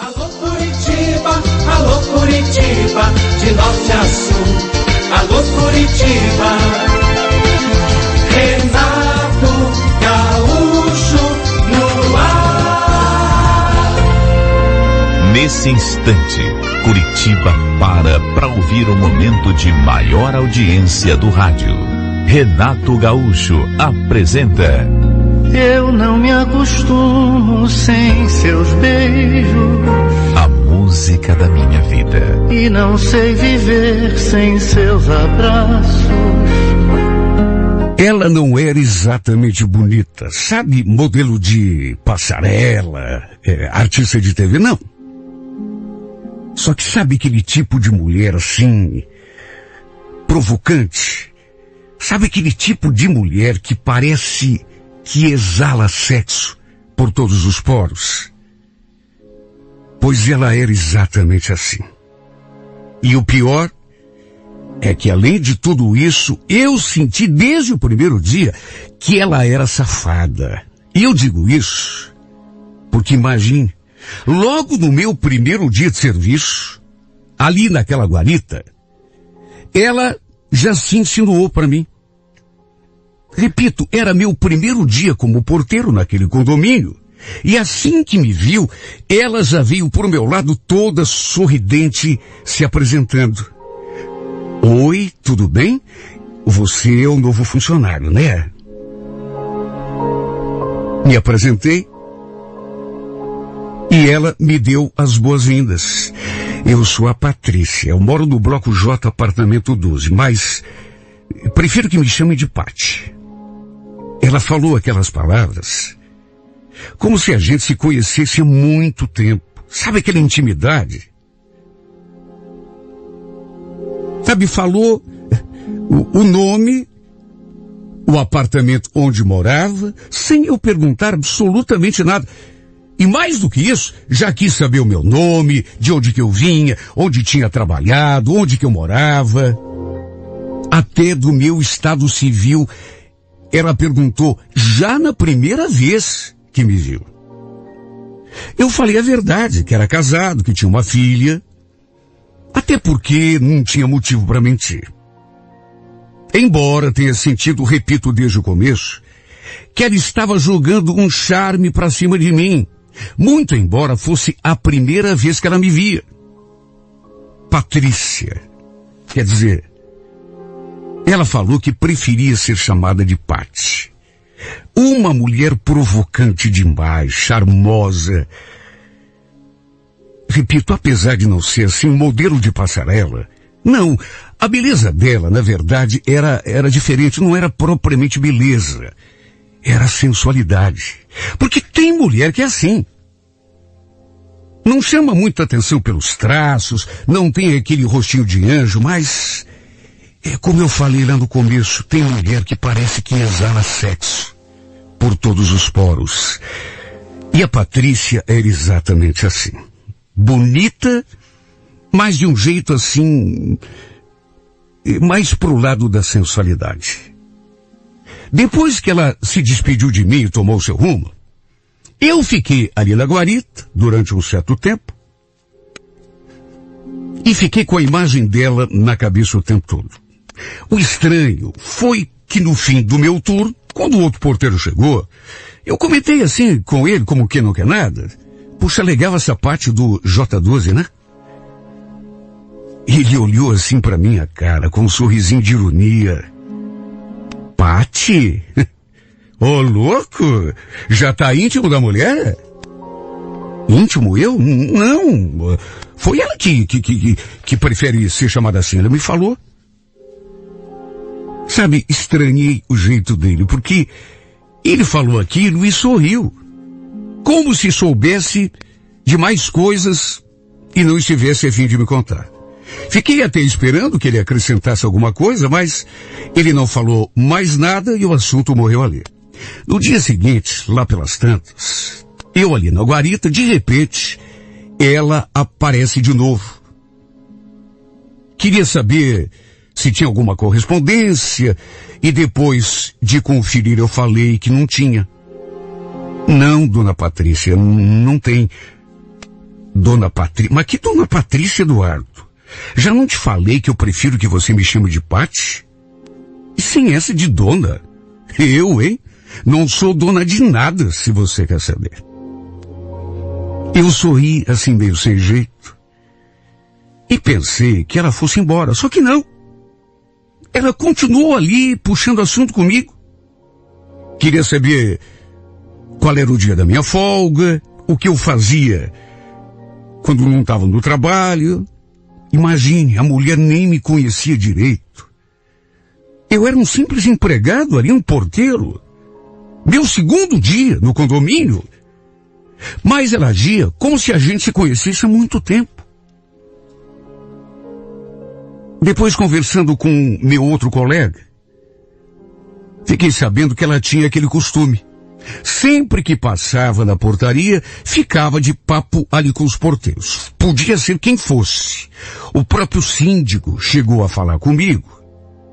Alô Curitiba, alô Curitiba, de norte a sul. Alô Curitiba, Renato Gaúcho no ar. Nesse instante, Curitiba para ouvir o momento de maior audiência do rádio. Renato Gaúcho apresenta... Eu não me acostumo sem seus beijos. A música da minha vida. E não sei viver sem seus abraços. Ela não era exatamente bonita, sabe? Modelo de passarela, artista de TV, não. Só que sabe aquele tipo de mulher assim, provocante? Sabe aquele tipo de mulher que parece que exala sexo por todos os poros? Pois ela era exatamente assim. E o pior é que, além de tudo isso, eu senti desde o primeiro dia que ela era safada. E eu digo isso porque, imagine, logo no meu primeiro dia de serviço, ali naquela guarita, ela já se insinuou para mim. Repito, era meu primeiro dia como porteiro naquele condomínio. E assim que me viu, ela já veio por meu lado toda sorridente, se apresentando. Oi, tudo bem? Você é o novo funcionário, né? Me apresentei e ela me deu as boas-vindas. Eu sou a Patrícia, eu moro no Bloco J, apartamento 12, mas prefiro que me chamem de Pati. Ela falou aquelas palavras como se a gente se conhecesse há muito tempo. Sabe aquela intimidade? Sabe, falou o nome, o apartamento onde morava, sem eu perguntar absolutamente nada. E mais do que isso, já quis saber o meu nome, de onde que eu vinha, onde tinha trabalhado, onde que eu morava. Até do meu estado civil, ela perguntou já na primeira vez que me viu. Eu falei a verdade, que era casado, que tinha uma filha, até porque não tinha motivo para mentir. Embora tenha sentido, repito desde o começo, que ela estava jogando um charme para cima de mim, muito embora fosse a primeira vez que ela me via. Patrícia, quer dizer, ela falou que preferia ser chamada de Pati. Uma mulher provocante demais, charmosa. Repito, apesar de não ser assim um modelo de passarela, não, a beleza dela, na verdade, era diferente, não era propriamente beleza. Era sensualidade. Porque tem mulher que é assim. Não chama muita atenção pelos traços, não tem aquele rostinho de anjo, mas... como eu falei lá no começo, tem mulher que parece que exala sexo por todos os poros. E a Patrícia era exatamente assim. Bonita, mas de um jeito assim, mais pro lado da sensualidade. Depois que ela se despediu de mim e tomou seu rumo, eu fiquei ali na guarita durante um certo tempo e fiquei com a imagem dela na cabeça o tempo todo. O estranho foi que no fim do meu turno, quando o outro porteiro chegou, eu comentei assim com ele, como que não quer nada. Puxa, legal essa parte do J12, né? Ele olhou assim pra minha cara, com um sorrisinho de ironia. Pati? Ô, louco! Já tá íntimo da mulher? Íntimo eu? Não. Foi ela que prefere ser chamada assim. Ela me falou. Sabe, estranhei o jeito dele, porque ele falou aquilo e sorriu. Como se soubesse de mais coisas e não estivesse a fim de me contar. Fiquei até esperando que ele acrescentasse alguma coisa, mas ele não falou mais nada e o assunto morreu ali. No dia seguinte, lá pelas tantas, eu ali na guarita, de repente, ela aparece de novo. Queria saber se tinha alguma correspondência, e depois de conferir eu falei que não tinha. Não, dona Patrícia, não tem. Dona Patrícia. Mas que Dona Patrícia, Eduardo? Já não te falei que eu prefiro que você me chame de Pati? E sem essa de dona. Eu, hein? Não sou dona de nada, se você quer saber. Eu sorri assim meio sem jeito. E pensei que ela fosse embora, só que não. Ela continuou ali, puxando assunto comigo. Queria saber qual era o dia da minha folga, o que eu fazia quando não estava no trabalho. Imagine, a mulher nem me conhecia direito. Eu era um simples empregado ali, um porteiro. Meu segundo dia no condomínio. Mas ela agia como se a gente se conhecesse há muito tempo. Depois, conversando com meu outro colega, fiquei sabendo que ela tinha aquele costume. Sempre que passava na portaria, ficava de papo ali com os porteiros. Podia ser quem fosse. O próprio síndico chegou a falar comigo.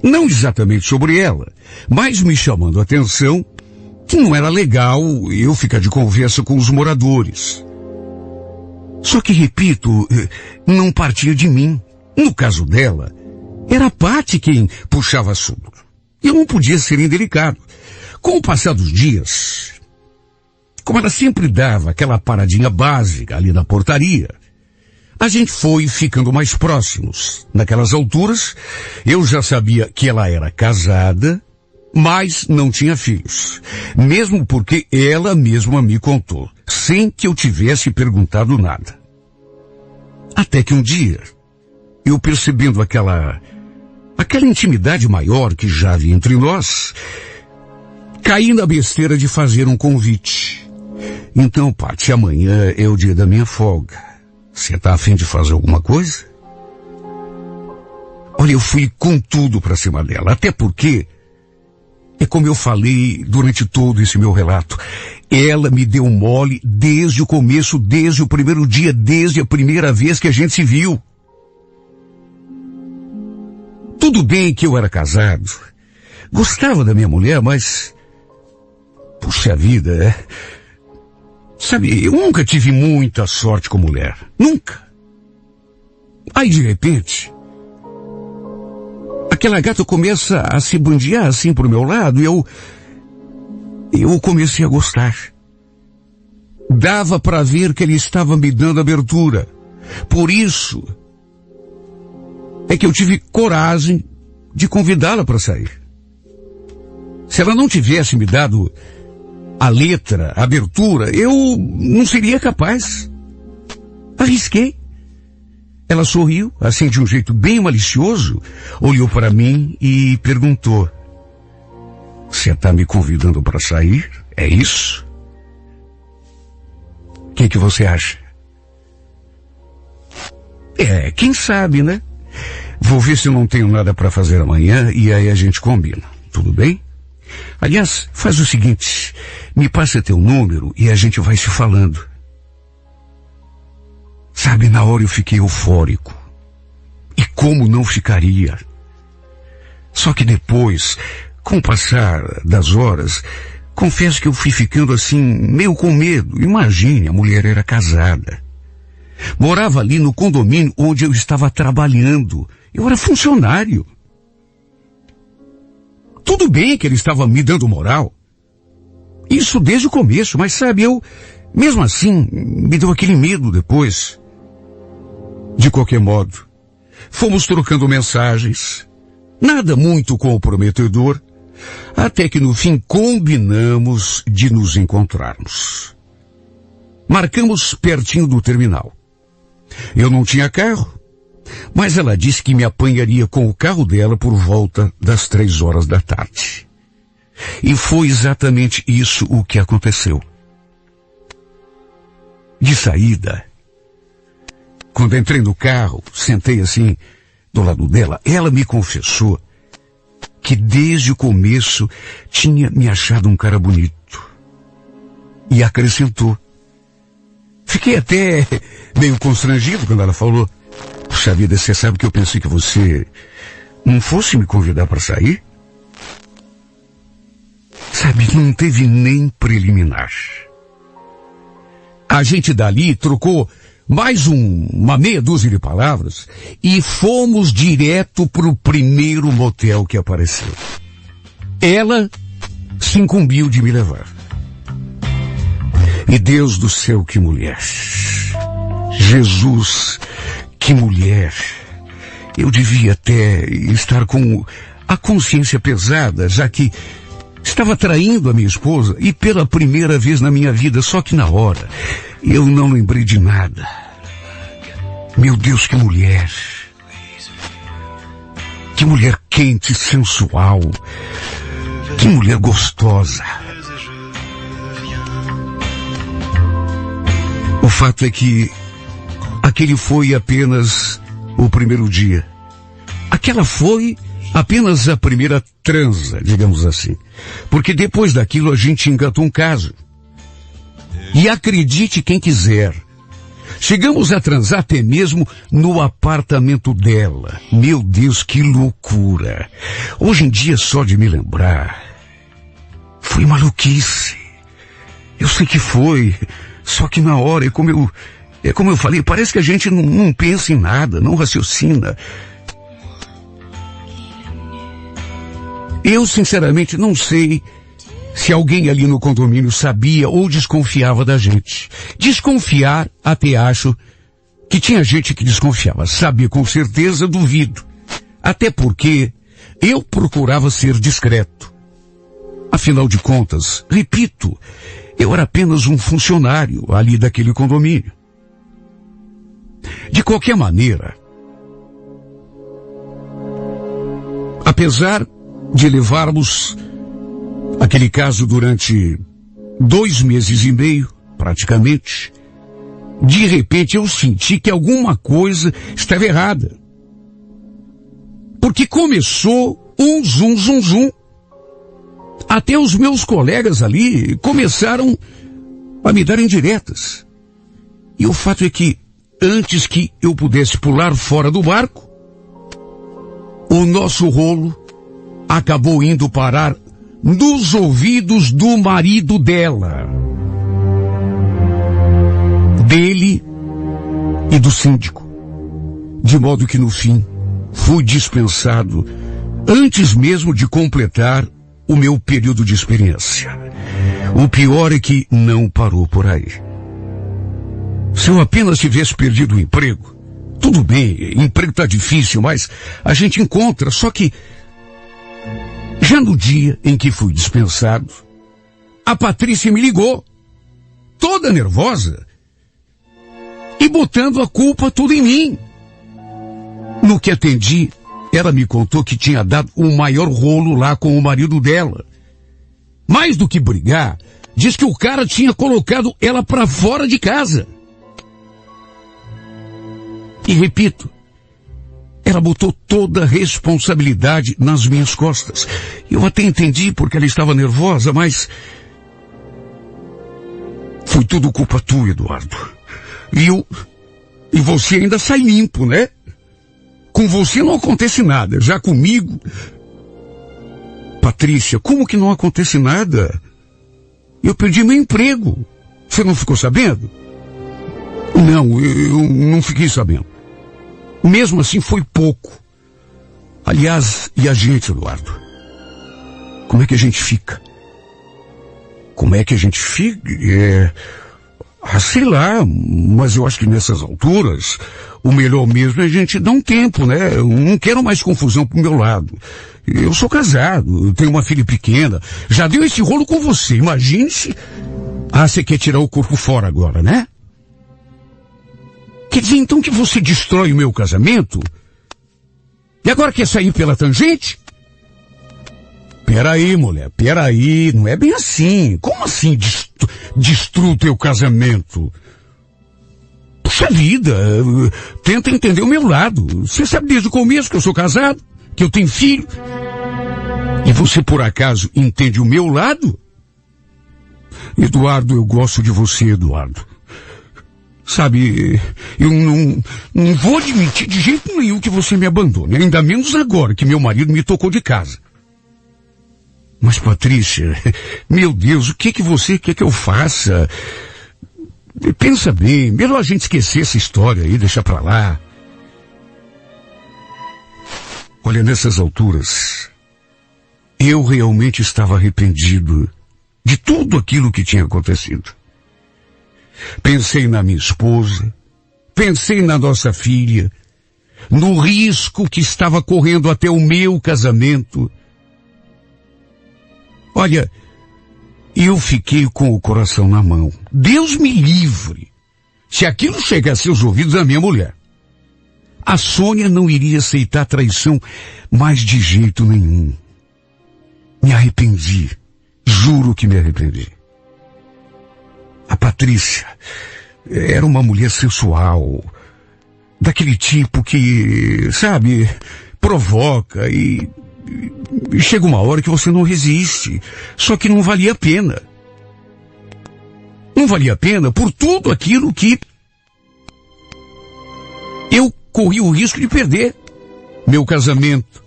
Não exatamente sobre ela, mas me chamando a atenção que não era legal eu ficar de conversa com os moradores. Só que, repito, não partia de mim. No caso dela, era a Pati quem puxava assunto. Eu não podia ser indelicado. Com o passar dos dias, como ela sempre dava aquela paradinha básica ali na portaria, a gente foi ficando mais próximos. Naquelas alturas, eu já sabia que ela era casada, mas não tinha filhos. Mesmo porque ela mesma me contou, sem que eu tivesse perguntado nada. Até que um dia, eu percebendo aquela intimidade maior que já havia entre nós, caí na besteira de fazer um convite. Então, Pati, amanhã é o dia da minha folga. Você tá a fim de fazer alguma coisa? Olha, eu fui com tudo pra cima dela, até porque, é como eu falei durante todo esse meu relato, ela me deu mole desde o começo, desde o primeiro dia, desde a primeira vez que a gente se viu. Tudo bem que eu era casado, gostava da minha mulher, mas, puxa vida, sabe, eu nunca tive muita sorte com mulher. Nunca. Aí, de repente, aquela gata começa a se bandear assim pro meu lado e eu comecei a gostar. Dava para ver que ele estava me dando abertura. Por isso é que eu tive coragem de convidá-la para sair. Se ela não tivesse me dado a letra, a abertura, eu não seria capaz. Arrisquei. Ela sorriu, assim de um jeito bem malicioso, olhou para mim e perguntou: "Você está me convidando para sair? É isso? O que você acha?" Quem sabe, né? Vou ver se eu não tenho nada para fazer amanhã e aí a gente combina. Tudo bem? Aliás, faz o seguinte, me passa teu número e a gente vai se falando. Sabe, na hora eu fiquei eufórico. E como não ficaria? Só que depois, com o passar das horas, confesso que eu fui ficando assim, meio com medo. Imagine, a mulher era casada. Morava ali no condomínio onde eu estava trabalhando. Eu era funcionário. Tudo bem que ele estava me dando moral. Isso desde o começo, mas sabe, mesmo assim, me deu aquele medo depois. De qualquer modo, fomos trocando mensagens, nada muito comprometedor, até que no fim combinamos de nos encontrarmos. Marcamos pertinho do terminal. Eu não tinha carro, mas ela disse que me apanharia com o carro dela por volta das 3 da tarde. E foi exatamente isso o que aconteceu. De saída, quando entrei no carro, sentei assim do lado dela, ela me confessou que desde o começo tinha me achado um cara bonito. E acrescentou: fiquei até meio constrangido quando ela falou: "Puxa vida, você sabe que eu pensei que você não fosse me convidar para sair?" Sabe, não teve nem preliminar. A gente dali trocou mais uma meia dúzia de palavras e fomos direto pro primeiro motel que apareceu. Ela se incumbiu de me levar. E Deus do céu, que mulher. Jesus, que mulher. Eu devia até estar com a consciência pesada, já que estava traindo a minha esposa e pela primeira vez na minha vida, só que na hora eu não lembrei de nada. Meu Deus, que mulher. Que mulher quente, sensual. Que mulher gostosa. O fato é que aquele foi apenas o primeiro dia. Aquela foi apenas a primeira transa, digamos assim. Porque depois daquilo a gente engatou um caso. E acredite quem quiser, chegamos a transar até mesmo no apartamento dela. Meu Deus, que loucura. Hoje em dia, só de me lembrar, foi maluquice. Eu sei que foi, só que na hora, é como eu falei, parece que a gente não pensa em nada, não raciocina. Eu, sinceramente, não sei se alguém ali no condomínio sabia ou desconfiava da gente. Desconfiar, até acho que tinha gente que desconfiava. Saber com certeza, duvido. Até porque eu procurava ser discreto. Afinal de contas, repito, eu era apenas um funcionário ali daquele condomínio. De qualquer maneira, apesar de levarmos aquele caso durante 2 meses e meio, praticamente, de repente eu senti que alguma coisa estava errada. Porque começou um zum, zum, zum. Até os meus colegas ali começaram a me dar indiretas. E o fato é que, antes que eu pudesse pular fora do barco, o nosso rolo acabou indo parar nos ouvidos do marido dela, dele e do síndico. De modo que no fim, fui dispensado antes mesmo de completar o meu período de experiência. O pior é que não parou por aí. Se eu apenas tivesse perdido o emprego, tudo bem, emprego tá difícil, mas a gente encontra, só que já no dia em que fui dispensado, a Patrícia me ligou, toda nervosa, e botando a culpa tudo em mim. No que atendi, ela me contou que tinha dado o maior rolo lá com o marido dela. Mais do que brigar, diz que o cara tinha colocado ela pra fora de casa. E repito, ela botou toda a responsabilidade nas minhas costas. Eu até entendi porque ela estava nervosa, mas foi tudo culpa tua, Eduardo. E você ainda sai limpo, né? Com você não acontece nada, já comigo... Patrícia, como que não acontece nada? Eu perdi meu emprego. Você não ficou sabendo? Não, eu não fiquei sabendo. Mesmo assim foi pouco. Aliás, e a gente, Eduardo? Como é que a gente fica? Como é que a gente fica? Sei lá, mas eu acho que nessas alturas, o melhor mesmo é a gente dar um tempo, né? Eu não quero mais confusão pro meu lado. Eu sou casado, tenho uma filha pequena, já deu esse rolo com você, imagine se... você quer tirar o corpo fora agora, né? Quer dizer então que você destrói o meu casamento? E agora quer sair pela tangente? Peraí, mulher, peraí, não é bem assim. Como assim destrua o teu casamento? Puxa vida, tenta entender o meu lado. Você sabe desde o começo que eu sou casado, que eu tenho filho. E você por acaso entende o meu lado? Eduardo, eu gosto de você, Eduardo. Sabe, eu não vou admitir de jeito nenhum que você me abandone, ainda menos agora que meu marido me tocou de casa. Mas, Patrícia, meu Deus, o que você quer que eu faça? Pensa bem, melhor a gente esquecer essa história aí, deixar pra lá. Olha, nessas alturas, eu realmente estava arrependido de tudo aquilo que tinha acontecido. Pensei na minha esposa, pensei na nossa filha, no risco que estava correndo até o meu casamento. Olha, eu fiquei com o coração na mão. Deus me livre se aquilo chegasse aos ouvidos da minha mulher. A Sônia não iria aceitar traição mais de jeito nenhum. Me arrependi. Juro que me arrependi. A Patrícia era uma mulher sensual, daquele tipo que, sabe, provoca e chega uma hora que você não resiste. Só que não valia a pena. Não valia a pena por tudo aquilo que eu corri o risco de perder. Meu casamento,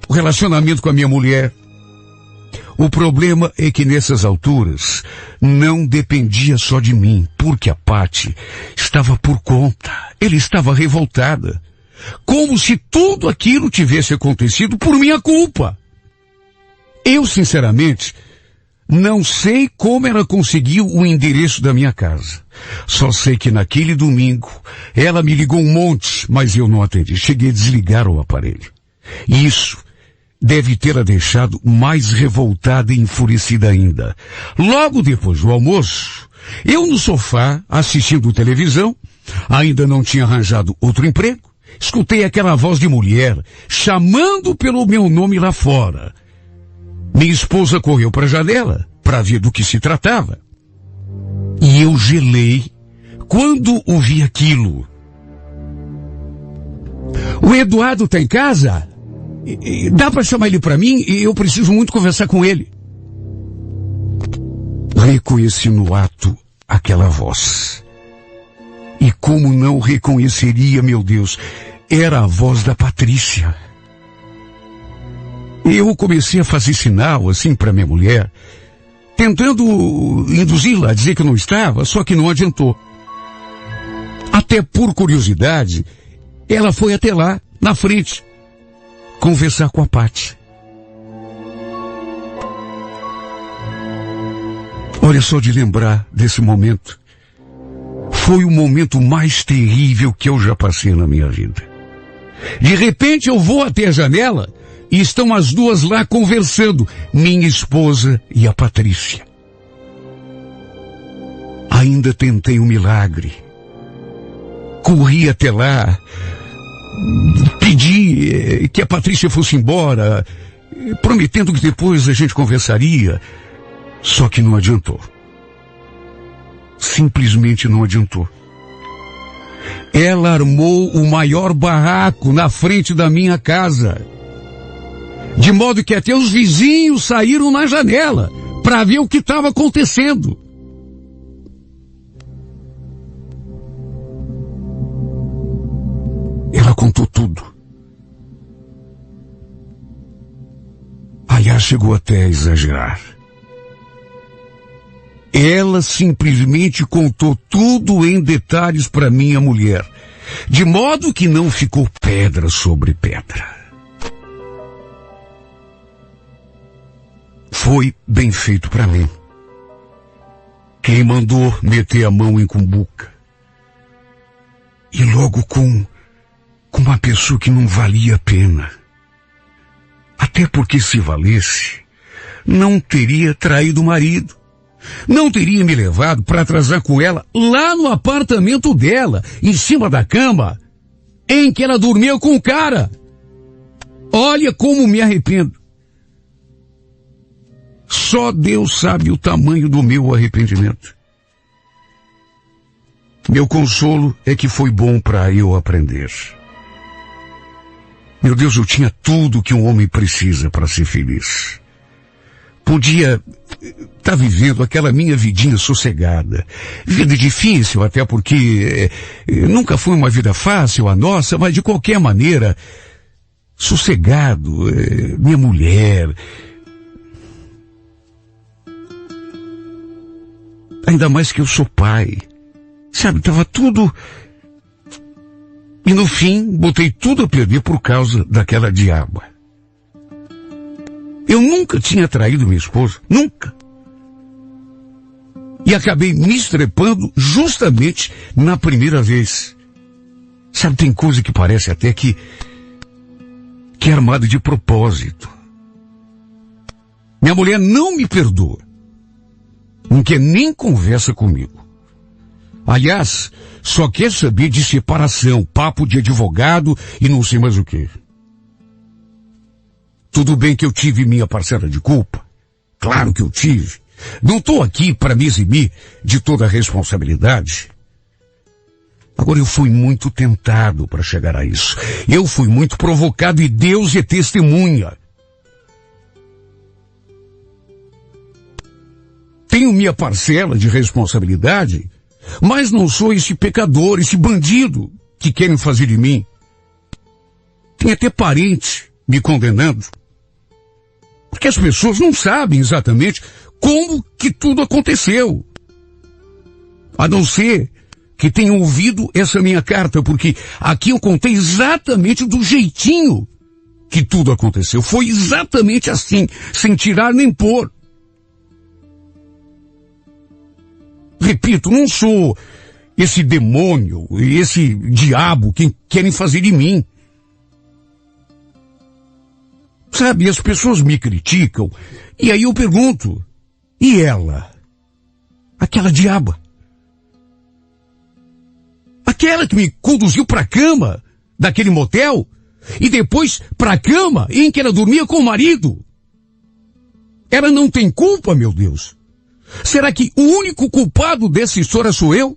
o relacionamento com a minha mulher. O problema é que nessas alturas não dependia só de mim, porque a Paty estava por conta. Ela estava revoltada. Como se tudo aquilo tivesse acontecido por minha culpa. Eu, sinceramente, não sei como ela conseguiu o endereço da minha casa. Só sei que naquele domingo ela me ligou um monte, mas eu não atendi. Cheguei a desligar o aparelho. Isso deve tê-la deixado mais revoltada e enfurecida ainda. Logo depois do almoço, eu no sofá, assistindo televisão, ainda não tinha arranjado outro emprego, escutei aquela voz de mulher chamando pelo meu nome lá fora. Minha esposa correu para a janela para ver do que se tratava. E eu gelei quando ouvi aquilo. O Eduardo tá em casa? Dá para chamar ele para mim? Eu preciso muito conversar com ele. Reconheci no ato aquela voz. E como não reconheceria, meu Deus, era a voz da Patrícia. Eu comecei a fazer sinal assim para minha mulher, tentando induzi-la a dizer que não estava, só que não adiantou. Até por curiosidade, ela foi até lá, na frente, conversar com a Paty. Olha só, de lembrar desse momento, foi o momento mais terrível que eu já passei na minha vida. De repente eu vou até a janela e estão as duas lá conversando, minha esposa e a Patrícia. Ainda tentei um milagre. Corri até lá, pedi que a Patrícia fosse embora, prometendo que depois a gente conversaria, só que não adiantou. Simplesmente não adiantou. Ela armou o maior barraco na frente da minha casa, de modo que até os vizinhos saíram na janela para ver o que estava acontecendo. Ela contou tudo. Aliás, chegou até a exagerar. Ela simplesmente contou tudo em detalhes para minha mulher, de modo que não ficou pedra sobre pedra. Foi bem feito para mim. Quem mandou meter a mão em cumbuca? E logo com uma pessoa que não valia a pena. Até porque se valesse, não teria traído o marido. Não teria me levado para atrasar com ela lá no apartamento dela, em cima da cama, em que ela dormia com o cara. Olha como me arrependo. Só Deus sabe o tamanho do meu arrependimento. Meu consolo é que foi bom para eu aprender. Meu Deus, eu tinha tudo que um homem precisa para ser feliz. Podia estar vivendo aquela minha vidinha sossegada. Vida difícil, até porque nunca foi uma vida fácil a nossa, mas de qualquer maneira, sossegado, minha mulher. Ainda mais que eu sou pai. Sabe, tava tudo... E no fim, botei tudo a perder por causa daquela diaba. Eu nunca tinha traído minha esposa. Nunca. E acabei me estrepando justamente na primeira vez. Sabe, tem coisa que parece até que é armada de propósito. Minha mulher não me perdoa. Não quer nem conversa comigo. Aliás, só quer saber de separação, papo de advogado e não sei mais o quê. Tudo bem que eu tive minha parcela de culpa. Claro que eu tive. Não estou aqui para me eximir de toda a responsabilidade. Agora, eu fui muito tentado para chegar a isso. Eu fui muito provocado e Deus é testemunha. Tenho minha parcela de responsabilidade, mas não sou esse pecador, esse bandido que querem fazer de mim. Tem até parente me condenando. Porque as pessoas não sabem exatamente como que tudo aconteceu. A não ser que tenham ouvido essa minha carta, porque aqui eu contei exatamente do jeitinho que tudo aconteceu. Foi exatamente assim, sem tirar nem pôr. Repito, não sou esse demônio, esse diabo que querem fazer de mim. Sabe, as pessoas me criticam, e aí eu pergunto, e ela? Aquela diaba? Aquela que me conduziu para a cama daquele motel, e depois para a cama em que ela dormia com o marido? Ela não tem culpa, meu Deus? Será que o único culpado dessa história sou eu?